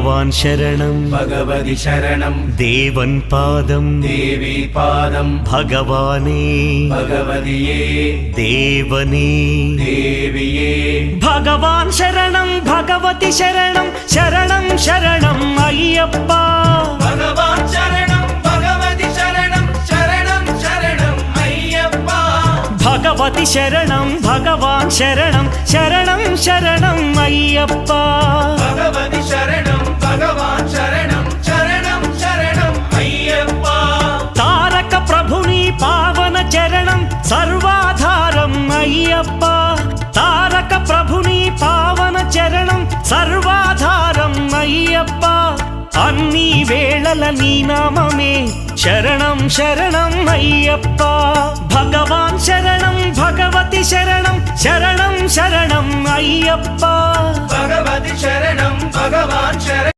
ഭഗവാൻ ശരണം ഭഗവതി ശരണം ദേവൻ പാദം ദേവി പാദം ഭഗവാനേ ഭഗവതിയേ ദേവനേ ദേവിയേ ഭഗവാൻ ശരണം ഭഗവതി ശരണം ശരണം ശരണം അയ്യപ്പ ഭഗവാൻ ശരണം ഭഗവതി ശരണം ശരണം ശരണം അയ്യപ്പ ഭഗവതി ശരണം ഭഗവാൻ ശരണം ശരണം ശരണം അയ്യപ്പ ഭഗവതി ശരണം ഭഗവാൻ ശരണം ശരണം ശരണം അയ്യപ്പ താരക ప్రభుని పావన చరణం సర్వాధారం అయ్యప్ప తారక ప్రభుని పావన చరణం సర్వాధారం అయ్యప్ప అన్ని వేళల నీ నామమే శరణం శరణం అయ్యప్ప భగవాన్ శరణం భగవతి శరణం శరణం శరణం అయ్యప్ప భగవతి శరణం భగవాన్ శరణం